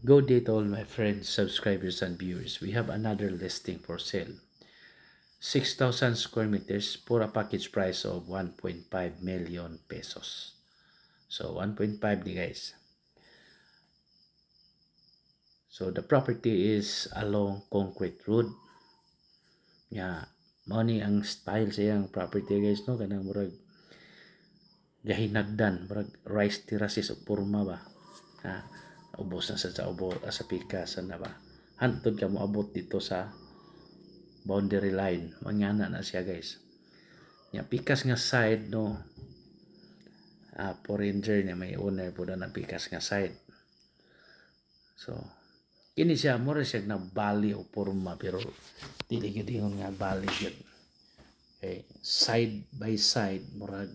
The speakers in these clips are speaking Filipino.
Good day to all my friends, subscribers, and viewers. We have another listing for sale. 6,000 square meters for a package price of 1.5 million pesos. So 1.5 di guys. So the property is along concrete road. Yeah, money ang style sa iyang property guys no kanang murag gahinagdan, murag rice terraces o porma ba. Ha, ubos na sa ubos sa pikasan na ba. Hantod ka mo abot dito sa boundary line. Mangana na siya guys. Ya pikas nga side no. For ranger niya may owner po na pikas nga side. So kini siya mura siya na bali o porma pero dili gyud ingon nga bali gyud. Okay, side by side murag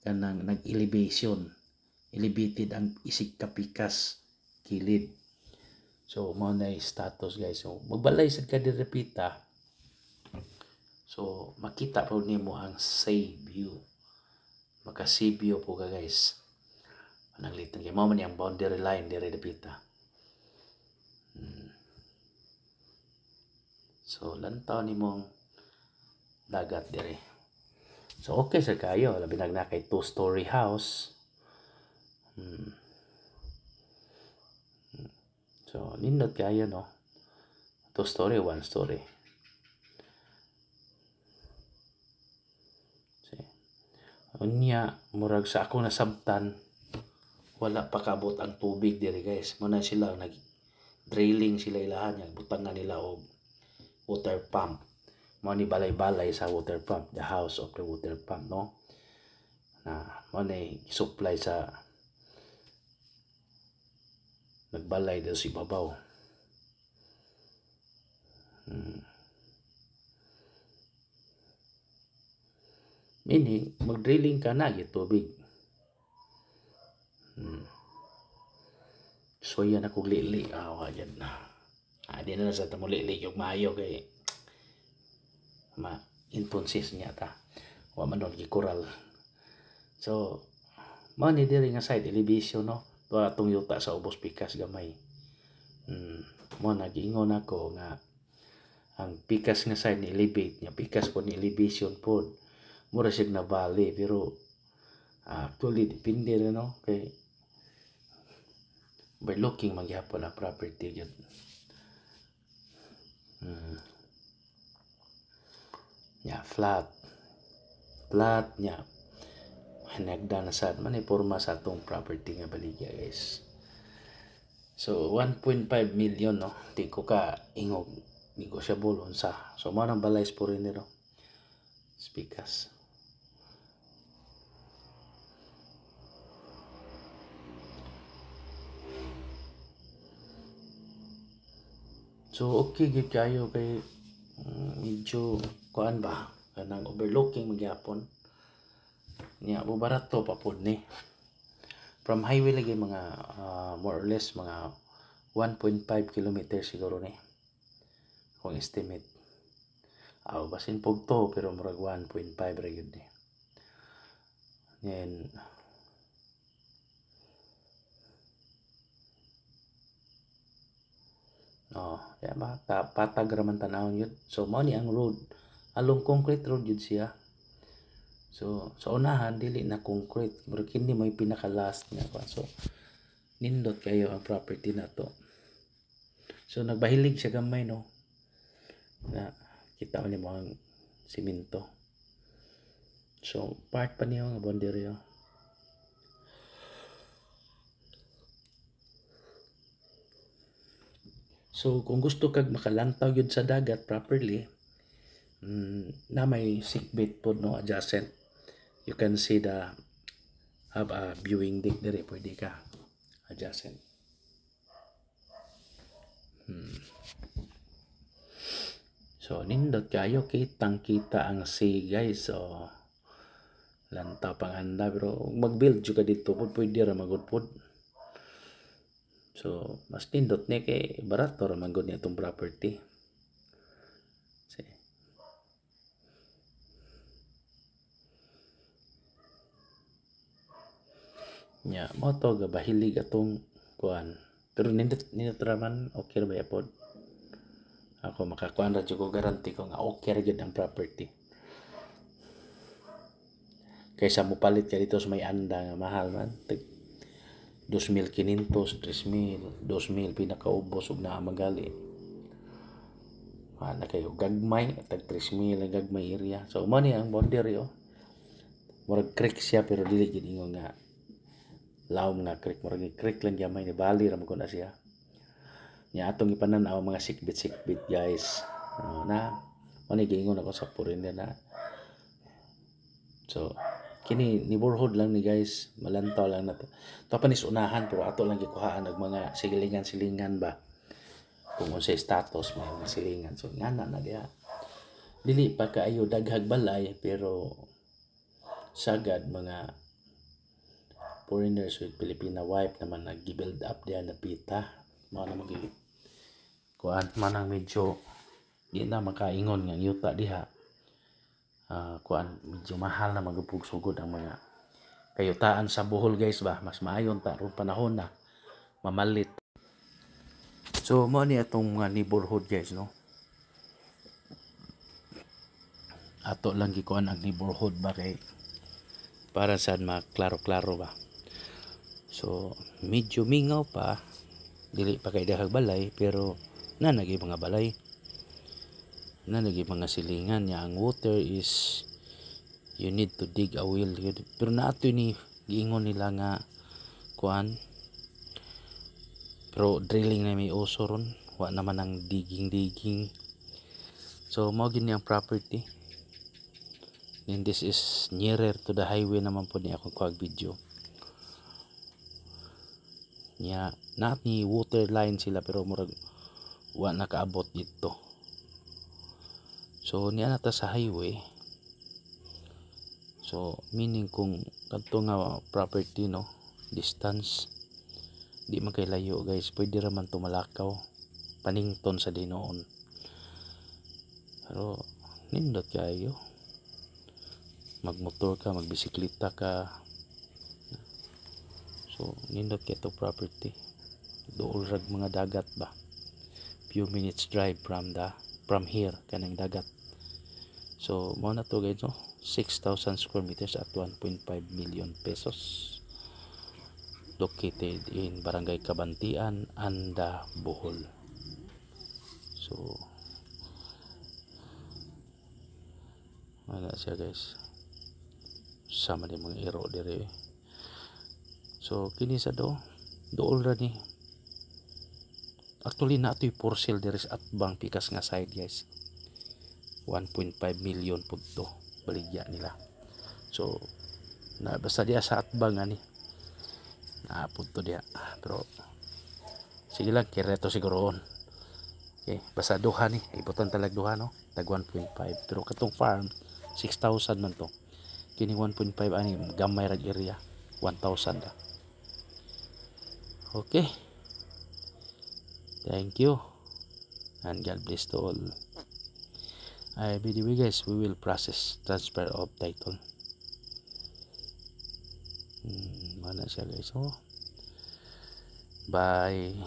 kanang nag-elevation. Elevated ang isig kapikas kilid. So mao na status guys. So magbalay sad ka direpita. So makita po nimo ang sea view. Maka-sea view po ka guys. Pananglitan kay mao man yang boundary line dire depita. So lantaw nimong dagat dire. So okay sa kayo, labi na kay 2-story house. So nindot kayo no. 2-story, 1-story. Unya murag sa ako nasabtan wala pa kabot ang tubig diri guys. Muna sila nag drilling sila ilahan yang butangan nila og water pump. Mo ni balay-balay sa water pump, the house of the water pump no. Na mo ni supply sa nagbalay daw si babaw. Meaning, mag-drilling ka na, yung tubig. So, yan ako lili. Yan na. Di na sa tamo lili yung maayo kay ma-inpunsis niya ta. Wa man doon kikoral. So, mani diri nga side elevation no. Tuwa atong yuta sa ubos pikas gamay. Mo nag-ingon ako nga ang pikas nga side ni elevate niya. Pikas po ni elevation po. Mura siya na valley pero actually depende rin no kay overlooking magyapon ang property yun. Flat nya hanagdan na sad man porma sa atong property nga baligya guys. So 1.5 million no di ko ka ingog negotiable unsa. So mo nang balay po rin nito speakers. So okay gid kayo kay medyo kuan ba kanang overlooking magyapon niya mo barato pa pud ni from highway lagi mga more or less mga 1.5 kilometers siguro ni kung estimate basin pug to pero murag 1.5 ra gyud ni then kaya ba patag raman tanawon yun. So mao ni ang road along concrete road yun siya. So sa unahan dili na concrete pero kini may pinaka last niya pa. So nindot kayo ang property na to. So nagbahilig siya gamay no. Na kita man mo ang simento. So part pa niyo nga boundary. So kung gusto kag makalantaw yun sa dagat properly, na may sickbait po no adjacent. You can see have a viewing deck dire pwede ka adjacent. So nindot kayo kitang kita ang sea guys. So lantaw panganda pero mag-build juga dito pwede ra magud pod. So, mas nindot ni kay barato ra man gud ni atong property. Nya mo to gabahilig atong kuan Pero nindot raman okay ra ba pod. Ako makakuan ra jud ko garanti ko nga okay ra gyud ang property. Kaysa mo palit ka dito sa may anda nga mahal man. 2,500, 3,000, 2,000 pinakaubos ug naa magali. Na kayo gagmay tag 3,000 ang gagmay area. So mo ni ang boundary murag creek siya pero dili gid ingon nga lawom nga creek, murag creek lang gamay ni bali ra mo na siya. Nya atong ipanan-aw mga sikbit guys. Na mo ni giingon ako sa foreigner na. So kini neighborhood lang ni guys, malantaw lang na to. Ito pa ni unahan pero ato lang gikuhaan og mga silingan ba. Kung unsay status may mga silingan. So ngana na diha. Dili pa kaayo daghag balay pero sagad mga foreigners with Filipina wife naman nag-build up diha na pita. Mao na magi kuan manang medyo di na makaingon nga yuta diha. Kuan medyo mahal na magpugsugod ang mga kayutaan sa Bohol guys ba, mas maayon ta ron panahon na mamalit. So mo ni atong mga neighborhood guys no, ato lang gikuan ang neighborhood ba kay para sad maklaro-klaro ba. So medyo mingaw pa, dili pa kay daghag balay pero nanagi mga balay, nanagi mga silingan niya. Ang water is you need to dig a well pero naato ni giingon nila nga kuan pero drilling na may uso ron, wa naman ang digging. So mao gini ang property and this is nearer to the highway naman po ni akong kuag video nya. Naat ni water line sila pero murag wa nakaabot dito. So niya nata sa highway. So meaning kung kadto nga property no, distance di man kay layo guys, pwede ra man tumalakaw panington sa dinoon. Pero nindot kayo magmotor ka, magbisikleta ka. So nindot kay to property. Dool rag mga dagat ba, few minutes drive from here kanang dagat. So mo na to guys no, 6,000 square meters at 1.5 million pesos. Located in Barangay Kabantian, Anda, Bohol. So wala siya guys, sama din mga ero dire. So kini sa dool ra ni. Actually na ito'y for sale dire sa Atbang pikas nga side guys. 1.5 million po to baligya nila. So na basta diya sa Atbang ani naapod to diya, pero sige lang kireto siguroon. Okay, basta duha ni ibutan talag duha no, tag 1.5 pero katong farm 6,000 man to. Kini 1.5 ani gamay rag area 1,000 ra. Okay, thank you and God bless to all. I believe guys we will process transfer of title. Mana siya guys. Bye.